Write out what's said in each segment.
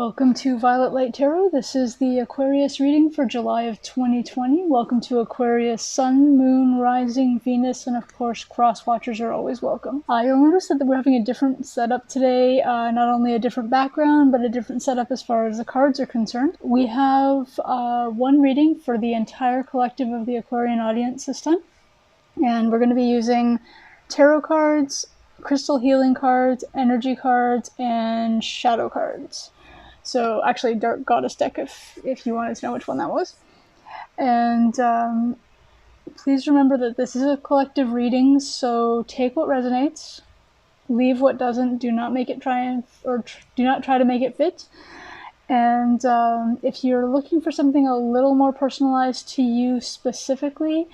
Welcome to Violet Light Tarot. This is the Aquarius reading for July of 2020. Welcome to Aquarius Sun, Moon, Rising, Venus, and of course cross-watchers are always welcome. You'll notice that we're having a different setup today, not only a different background, but a different setup as far as the cards are concerned. We have one reading for the entire collective of the Aquarian audience this time, and we're going to be using tarot cards, crystal healing cards, energy cards, and shadow cards. So actually Dark Goddess deck if you wanted to know which one that was. And please remember that this is a collective reading, so take what resonates, leave what doesn't, do not try to make it fit. And if you're looking for something a little more personalized to you specifically,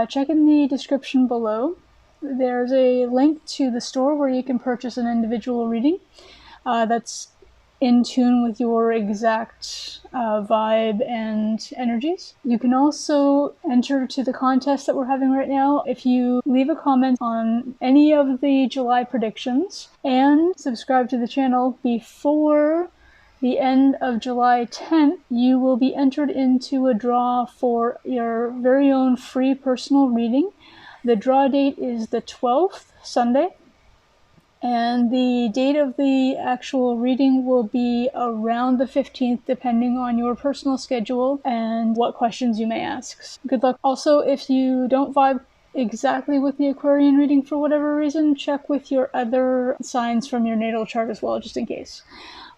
check in the description below. There's a link to the store where you can purchase an individual reading that's in tune with your exact vibe and energies. You can also enter to the contest that we're having right now if you leave a comment on any of the July predictions and subscribe to the channel before the end of July 10th. You will be entered into a draw for your very own free personal reading. The draw date is the 12th, Sunday. And the date of the actual reading will be around the 15th, depending on your personal schedule and what questions you may ask. Good luck. Also, if you don't vibe exactly with the Aquarian reading for whatever reason, check with your other signs from your natal chart as well, just in case.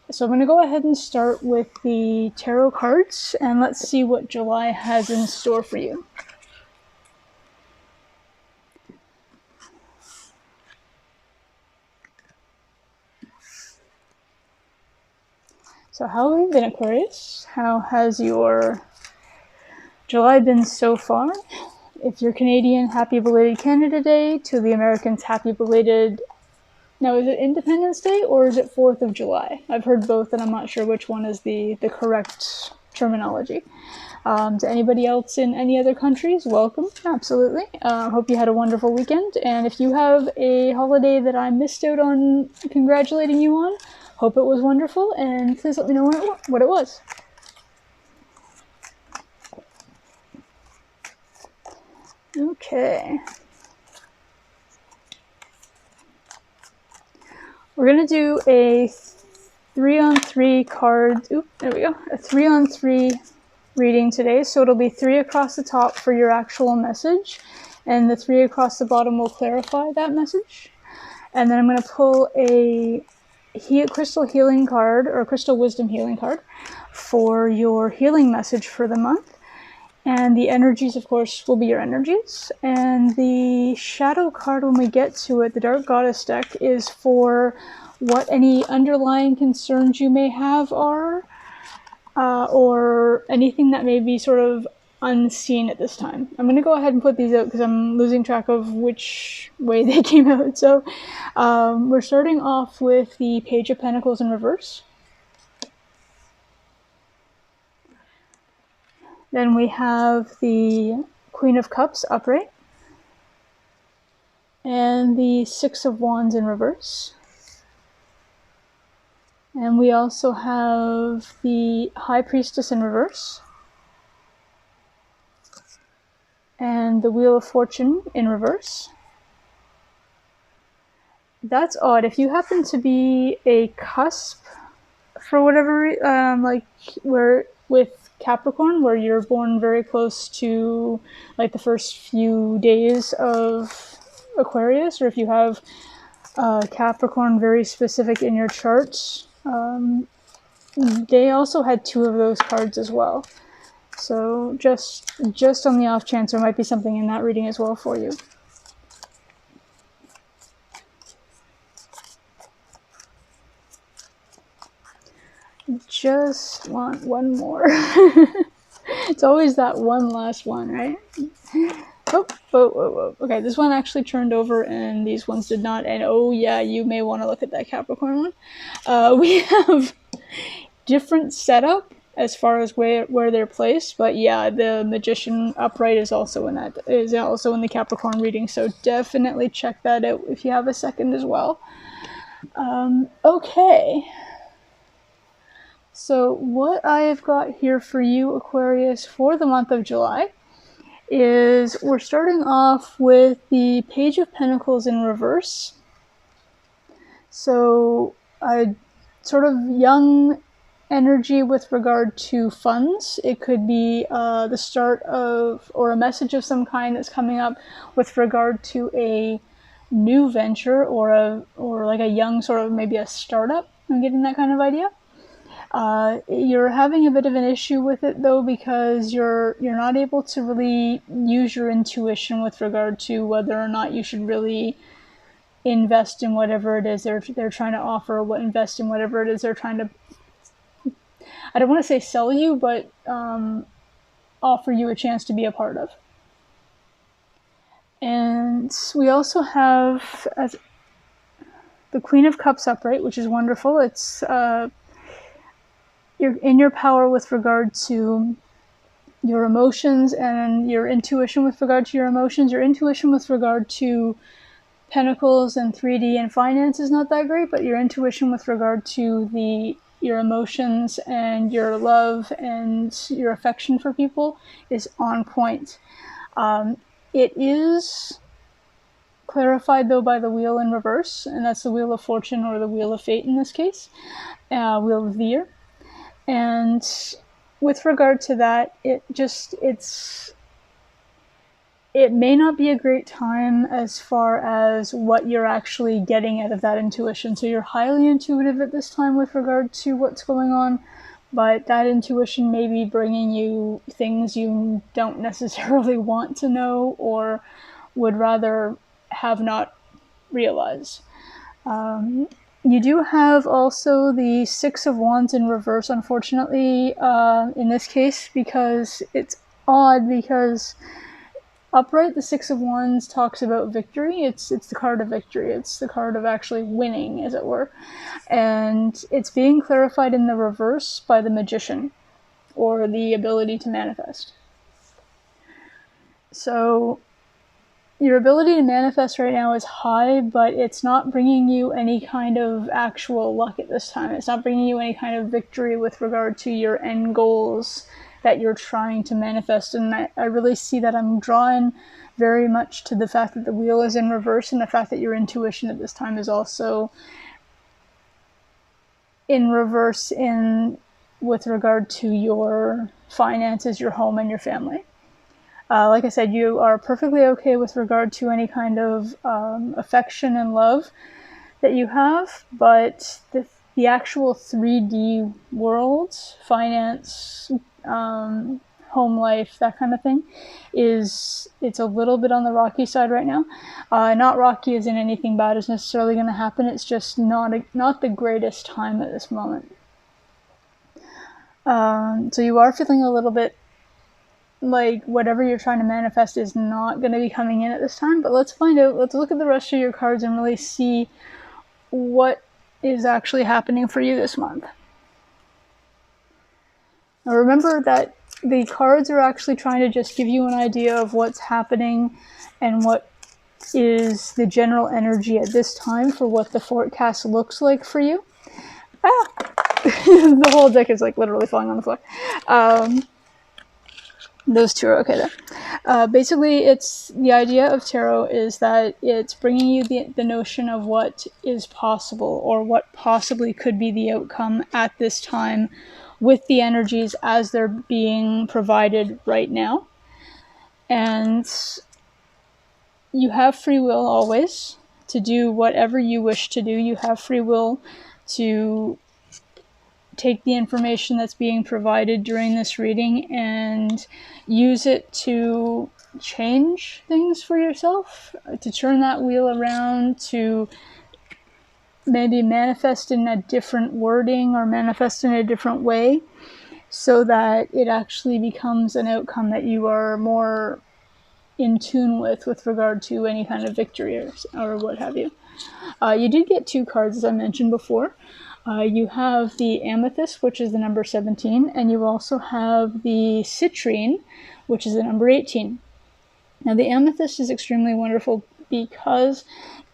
So I'm going to go ahead and start with the tarot cards, and let's see what July has in store for you. So how have you been, Aquarius? How has your July been so far? If you're Canadian, happy belated Canada Day. To the Americans, happy belated... Now, is it Independence Day or is it 4th of July? I've heard both and I'm not sure which one is the correct terminology. To anybody else in any other countries, welcome. Absolutely. Hope you had a wonderful weekend. And if you have a holiday that I missed out on congratulating you on, hope it was wonderful, and please let me know what it was. Okay. We're going to do a 3-on-3 card. Oop, there we go. A 3-on-3 reading today. So it'll be 3 across the top for your actual message, and the 3 across the bottom will clarify that message. And then I'm going to pull a crystal healing card or crystal wisdom healing card for your healing message for the month. And the energies, of course, will be your energies. And the shadow card, when we get to it, the Dark Goddess deck, is for what any underlying concerns you may have are, or anything that may be sort of unseen at this time. I'm going to go ahead and put these out because I'm losing track of which way they came out. So we're starting off with the Page of Pentacles in reverse. Then we have the Queen of Cups upright. And the Six of Wands in reverse. And we also have the High Priestess in reverse. And the Wheel of Fortune in reverse. That's odd. If you happen to be a cusp for whatever, like with Capricorn, where you're born very close to like the first few days of Aquarius, or if you have Capricorn very specific in your chart, they also had 2 of those cards as well. So just on the off chance, there might be something in that reading as well for you. Just want one more. It's always that one last one, right? Oh. Okay, this one actually turned over and these ones did not. And oh yeah, you may want to look at that Capricorn one. We have different setup as far as where they're placed, but yeah, the Magician upright is also in the Capricorn reading, so definitely check that out if you have a second as well. Okay, So what I have got here for you, Aquarius, for the month of July is we're starting off with the Page of Pentacles in reverse. So a sort of young energy with regard to funds. It could be the start of, or a message of some kind that's coming up with regard to a new venture or like a young sort of maybe a startup. I'm getting that kind of idea. You're having a bit of an issue with it though, because you're not able to really use your intuition with regard to whether or not you should really invest in whatever it is they're trying to offer, or invest in whatever it is they're trying to, I don't want to say sell you, but offer you a chance to be a part of. And we also have as the Queen of Cups upright, which is wonderful. It's you're in your power with regard to your emotions and your intuition with regard to your emotions. Your intuition with regard to Pentacles and 3D and finance is not that great, but your intuition with regard to your emotions and your love and your affection for people is on point. It is clarified though by the wheel in reverse, and that's the Wheel of Fortune or the Wheel of Fate in this case, Wheel of the Year. And with regard to that, it may not be a great time as far as what you're actually getting out of that intuition. So you're highly intuitive at this time with regard to what's going on, but that intuition may be bringing you things you don't necessarily want to know or would rather have not realized. You do have also the Six of Wands in reverse, unfortunately, in this case, because it's odd, because upright, the Six of Wands talks about victory. It's the card of victory. It's the card of actually winning, as it were. And it's being clarified in the reverse by the Magician, or the ability to manifest. So your ability to manifest right now is high, but it's not bringing you any kind of actual luck at this time. It's not bringing you any kind of victory with regard to your end goals that you're trying to manifest. And I really see that I'm drawn very much to the fact that the wheel is in reverse, and the fact that your intuition at this time is also in reverse with regard to your finances, your home, and your family. Like I said, you are perfectly okay with regard to any kind of affection and love that you have, but the actual 3D world, finance, home life, that kind of thing, it's a little bit on the rocky side right now. Not rocky as in anything bad is necessarily going to happen. It's just not the greatest time at this moment. So you are feeling a little bit like whatever you're trying to manifest is not going to be coming in at this time. But let's find out. Let's look at the rest of your cards and really see what is actually happening for you this month. Now remember that the cards are actually trying to just give you an idea of what's happening and what is the general energy at this time for what the forecast looks like for you. The whole deck is like literally falling on the floor. Those two are okay there. Basically, it's the idea of tarot is that it's bringing you the notion of what is possible, or what possibly could be the outcome at this time with the energies as they're being provided right now. And you have free will always to do whatever you wish to do. You have free will to take the information that's being provided during this reading and use it to change things for yourself, to turn that wheel around, to maybe manifest in a different wording or manifest in a different way, so that it actually becomes an outcome that you are more in tune with regard to any kind of victory or what have you. You did get two cards, as I mentioned before. You have the Amethyst, which is the number 17, and you also have the Citrine, which is the number 18. Now, the Amethyst is extremely wonderful because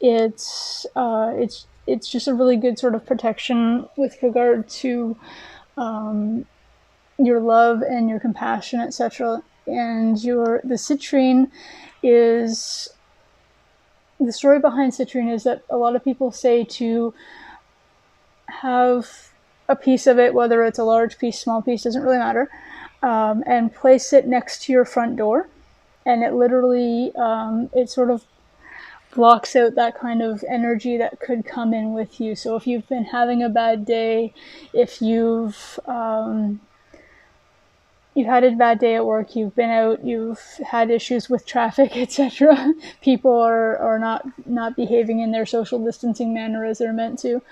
it's just a really good sort of protection with regard to your love and your compassion, etc. And the citrine is, the story behind citrine is that a lot of people say to have a piece of it, whether it's a large piece, small piece, doesn't really matter, and place it next to your front door. And it literally, it sort of blocks out that kind of energy that could come in with you. So if you've been having a bad day, if you've had a bad day at work, you've been out, you've had issues with traffic, etc. People are not behaving in their social distancing manner as they're meant to,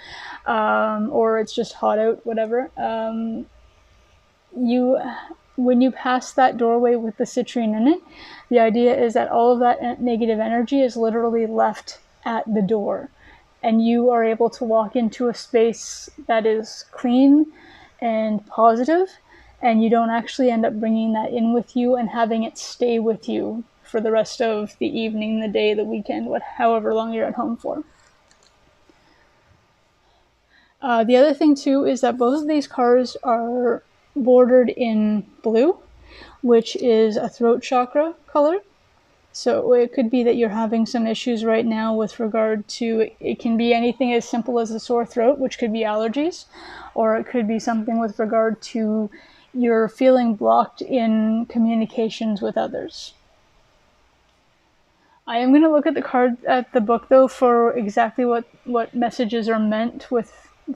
or it's just hot out, whatever. When you pass that doorway with the citrine in it, the idea is that all of that negative energy is literally left at the door, and you are able to walk into a space that is clean and positive, and you don't actually end up bringing that in with you and having it stay with you for the rest of the evening, the day, the weekend, however long you're at home for. The other thing too is that both of these cards are bordered in blue, which is a throat chakra color. So it could be that you're having some issues right now with regard to, it can be anything as simple as a sore throat, which could be allergies, or it could be something with regard to you're feeling blocked in communications with others. I am going to look at the book though for exactly what messages are meant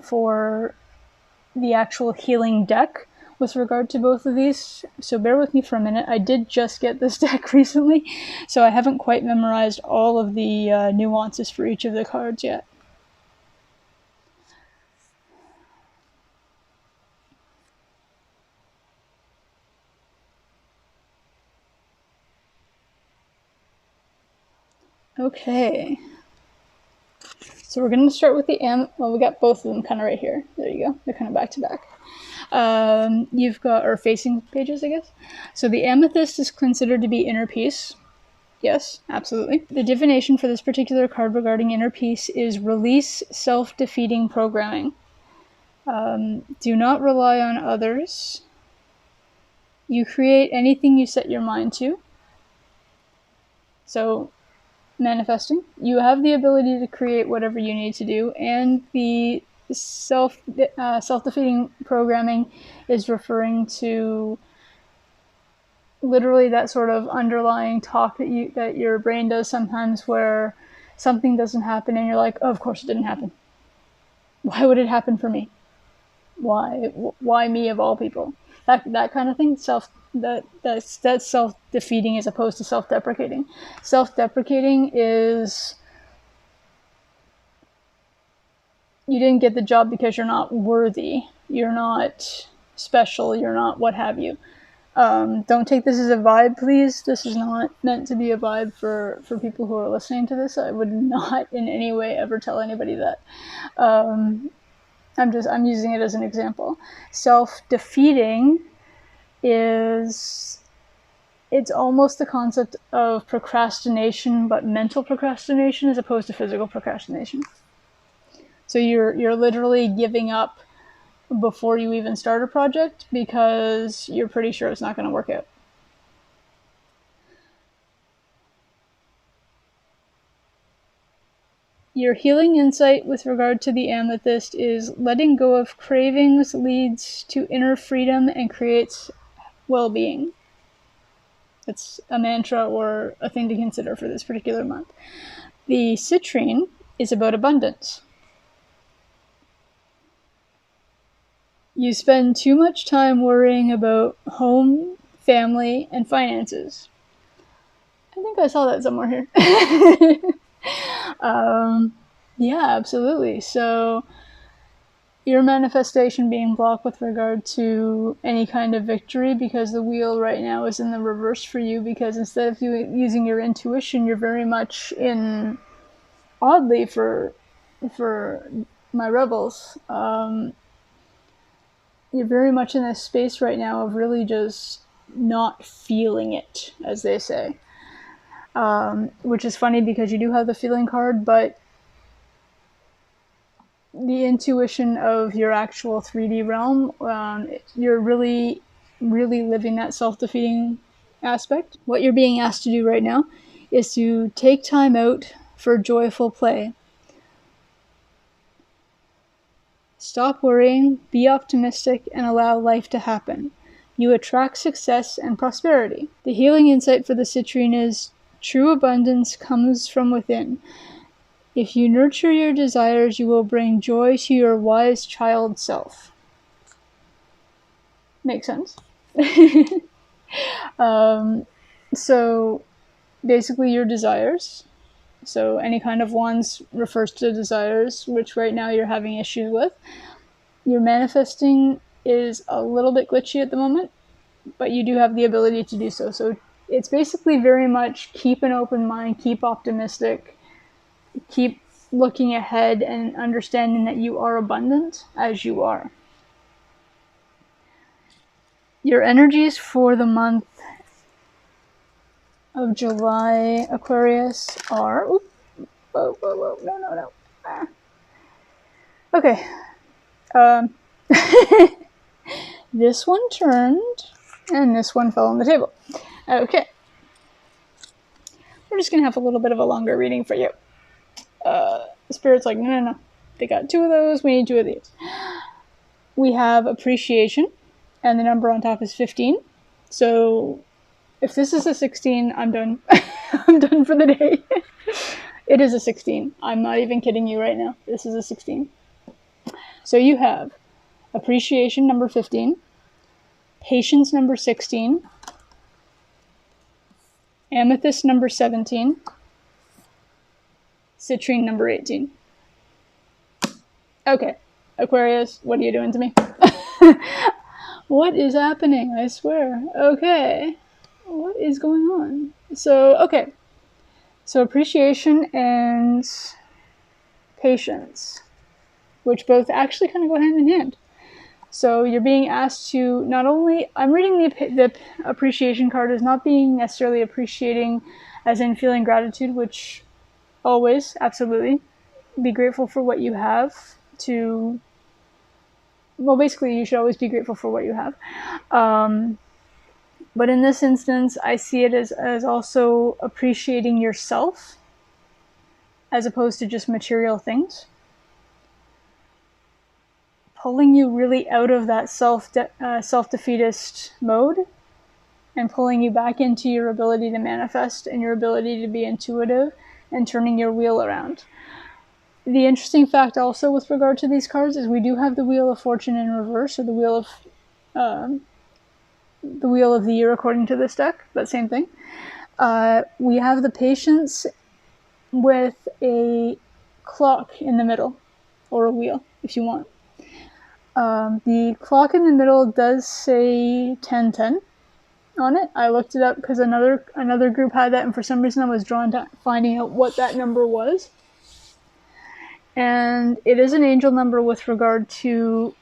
for the actual healing deck with regard to both of these. So bear with me for a minute. I did just get this deck recently, so I haven't quite memorized all of the nuances for each of the cards yet. Okay. So we're going to start with well, we got both of them kind of right here. There you go. They're kind of back to back. You've got, or facing pages, I guess. So the amethyst is considered to be inner peace. Yes, absolutely. The divination for this particular card regarding inner peace is release self-defeating programming. Do not rely on others. You create anything you set your mind to. So, manifesting. You have the ability to create whatever you need to do, and the self-defeating programming is referring to literally that sort of underlying talk that your brain does sometimes, where something doesn't happen and you're like, oh, of course it didn't happen. Why would it happen for me? Why me of all people? That kind of thing. That's self-defeating as opposed to self-deprecating. Self-deprecating is you didn't get the job because you're not worthy, you're not special, you're not what have you. Don't take this as a vibe, please. This is not meant to be a vibe for people who are listening to this. I would not in any way ever tell anybody that. I'm using it as an example. Self-defeating it's almost the concept of procrastination, but mental procrastination as opposed to physical procrastination. So you're literally giving up before you even start a project because you're pretty sure it's not going to work out. Your healing insight with regard to the amethyst is letting go of cravings leads to inner freedom and creates well-being. It's a mantra or a thing to consider for this particular month. The citrine is about abundance. You spend too much time worrying about home, family, and finances. I think I saw that somewhere here. Yeah, absolutely. So your manifestation being blocked with regard to any kind of victory because the wheel right now is in the reverse for you, because instead of using your intuition, you're very much in, oddly for my rebels, you're very much in this space right now of really just not feeling it, as they say. Which is funny because you do have the feeling card, but the intuition of your actual 3D realm. You're really, really living that self-defeating aspect. What you're being asked to do right now is to take time out for joyful play. Stop worrying, be optimistic, and allow life to happen. You attract success and prosperity. The healing insight for the citrine is true abundance comes from within. If you nurture your desires, you will bring joy to your wise child self. Makes sense. So basically your desires. So any kind of wands refers to desires, which right now you're having issues with. Your manifesting is a little bit glitchy at the moment, but you do have the ability to do so. So it's basically very much keep an open mind, keep optimistic, keep looking ahead and understanding that you are abundant as you are. Your energies for the month of July, Aquarius, are... No. Okay. This one turned, and this one fell on the table. Okay. We're just going to have a little bit of a longer reading for you. Spirit's like, no. They got 2 of those, we need 2 of these. We have appreciation, and the number on top is 15. So if this is a 16, I'm done. I'm done for the day. It is a 16. I'm not even kidding you right now. This is a 16. So you have appreciation, number 15. Patience, number 16. Amethyst, number 17. Citrine, number 18. Okay, Aquarius, what are you doing to me? What is happening? I swear. Okay, what is going on? So, okay. So appreciation and patience, which both actually kind of go hand in hand. So you're being asked to not only, I'm reading the appreciation card as not being necessarily appreciating as in feeling gratitude, which always, absolutely, be grateful for what you have to, well, basically you should always be grateful for what you have. But in this instance, I see it as also appreciating yourself as opposed to just material things. Pulling you really out of that self-defeatist mode and pulling you back into your ability to manifest and your ability to be intuitive and turning your wheel around. The interesting fact also with regard to these cards is we do have the Wheel of Fortune in reverse, or the Wheel of the Year according to this deck, that same thing. We have the Patience with a clock in the middle, or a wheel, if you want. The clock in the middle does say 1010 on it. I looked it up because another group had that, and for some reason I was drawn to finding out what that number was. And it is an angel number with regard to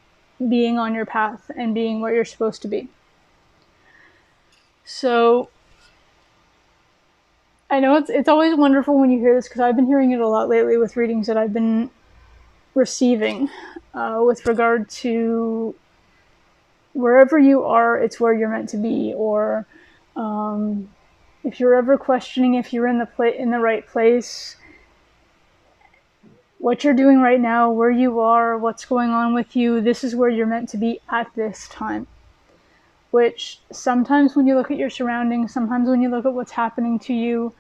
being on your path and being where you're supposed to be. So I know it's always wonderful when you hear this, because I've been hearing it a lot lately with readings that I've been receiving with regard to wherever you are, it's where you're meant to be. Or if you're ever questioning if you're in the right place, what you're doing right now, where you are, what's going on with you, this is where you're meant to be at this time. Which sometimes when you look at your surroundings, sometimes when you look at what's happening to you,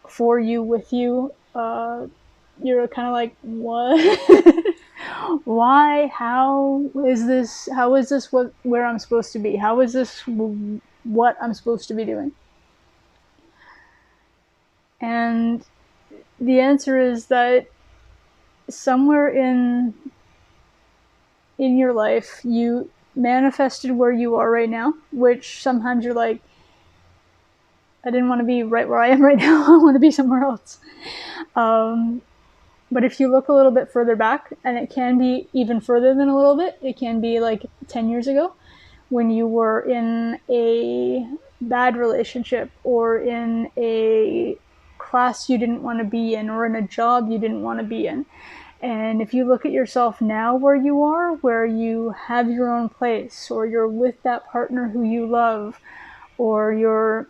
for you, with you, you're kind of like, what? Why? How is this where I'm supposed to be? How is this what I'm supposed to be doing? And the answer is that somewhere in your life, you manifested where you are right now, which sometimes you're like, I didn't want to be right where I am right now. I want to be somewhere else. But if you look a little bit further back, and it can be even further than a little bit, it can be like 10 years ago when you were in a bad relationship, or in a class you didn't want to be in, or in a job you didn't want to be in. And if you look at yourself now where you have your own place, or you're with that partner who you love, or you're,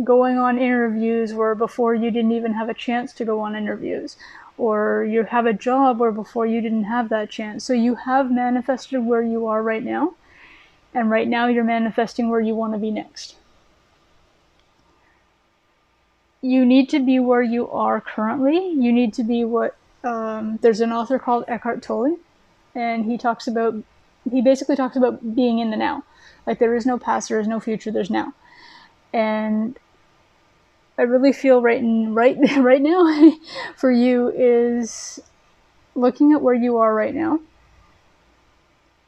going on interviews where before you didn't even have a chance to go on interviews, or you have a job where before you didn't have that chance. So you have manifested where you are right now, and right now you're manifesting where you want to be next. You need to be where you are currently. You need to be what, there's an author called Eckhart Tolle, and he basically talks about being in the now. Like, there is no past, there is no future, there's now. And I really feel right now for you is looking at where you are right now,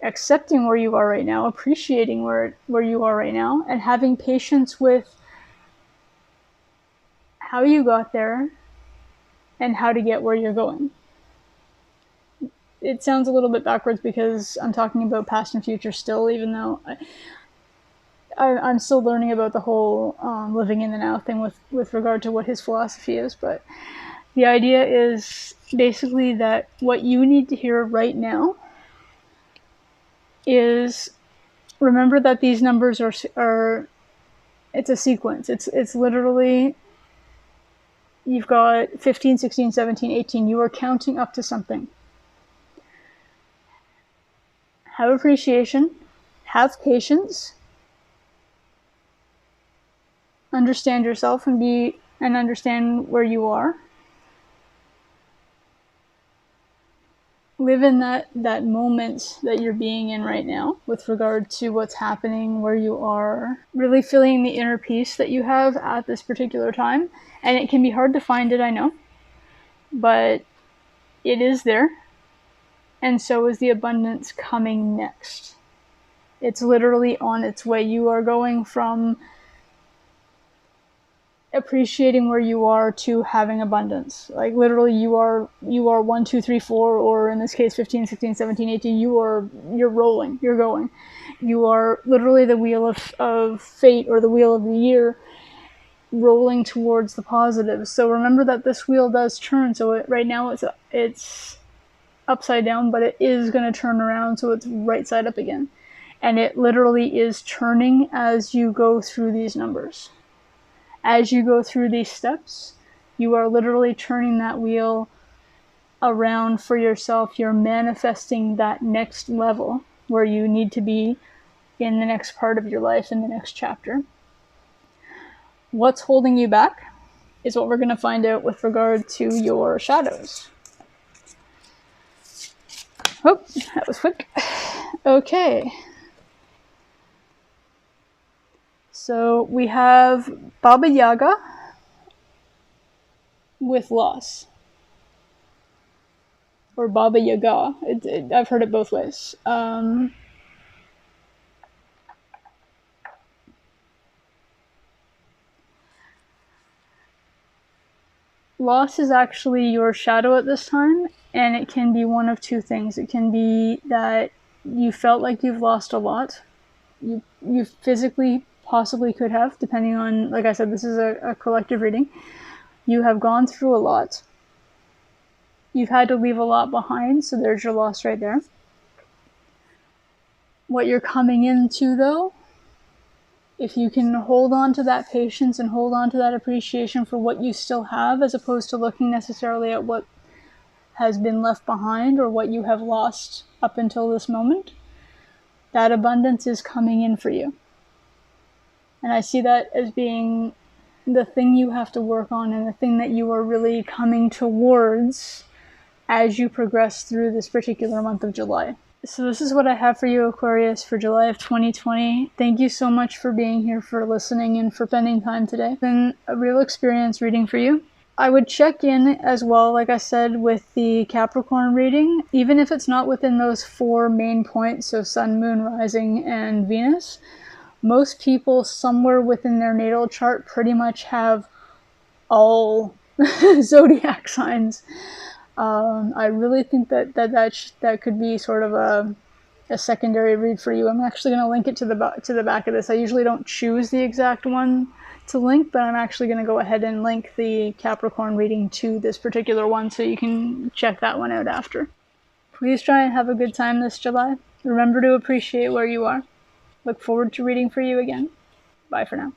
accepting where you are right now, appreciating where you are right now, and having patience with how you got there and how to get where you're going. It sounds a little bit backwards because I'm talking about past and future still, even though I'm still learning about the whole living in the now thing with regard to what his philosophy is. But the idea is basically that what you need to hear right now is, remember that these numbers are it's a sequence. It's literally, you've got 15, 16, 17, 18. You are counting up to something. Have appreciation. Have patience. Understand yourself and understand where you are. Live in that moment that you're being in right now with regard to what's happening, where you are. Really feeling the inner peace that you have at this particular time. And it can be hard to find it, I know. But it is there. And so is the abundance coming next. It's literally on its way. You are going from appreciating where you are to having abundance. Like, literally, you are 1, 2, 3, 4, or in this case 15, 16, 17, 18. You're rolling, you're going. You are literally the wheel of fate, or the wheel of the year, rolling towards the positive. So remember that this wheel does turn. So right now it's upside down, but it is going to turn around, so it's right side up again. And it literally is turning as you go through these numbers. As you go through these steps, you are literally turning that wheel around for yourself. You're manifesting that next level where you need to be in the next part of your life, in the next chapter. What's holding you back is what we're going to find out with regard to your shadows. Oh, that was quick. Okay. So we have Baba Yaga with loss. Or Baba Yaga. I've heard it both ways. Loss is actually your shadow at this time, and it can be one of two things. It can be that you felt like you've lost a lot. You physically possibly could have, depending on, like I said, this is a collective reading. You have gone through a lot. You've had to leave a lot behind, so there's your loss right there. What you're coming into, though, if you can hold on to that patience and hold on to that appreciation for what you still have, as opposed to looking necessarily at what has been left behind or what you have lost up until this moment, that abundance is coming in for you. And I see that as being the thing you have to work on, and the thing that you are really coming towards as you progress through this particular month of July. So this is what I have for you, Aquarius, for July of 2020. Thank you so much for being here, for listening, and for spending time today. It's been a real experience reading for you. I would check in as well, like I said, with the Capricorn reading, even if it's not within those 4 main points, so Sun, Moon, Rising, and Venus. Most people somewhere within their natal chart pretty much have all zodiac signs. I really think that could be sort of a secondary read for you. I'm actually going to link it to the back of this. I usually don't choose the exact one to link, but I'm actually going to go ahead and link the Capricorn reading to this particular one so you can check that one out after. Please try and have a good time this July. Remember to appreciate where you are. Look forward to reading for you again. Bye for now.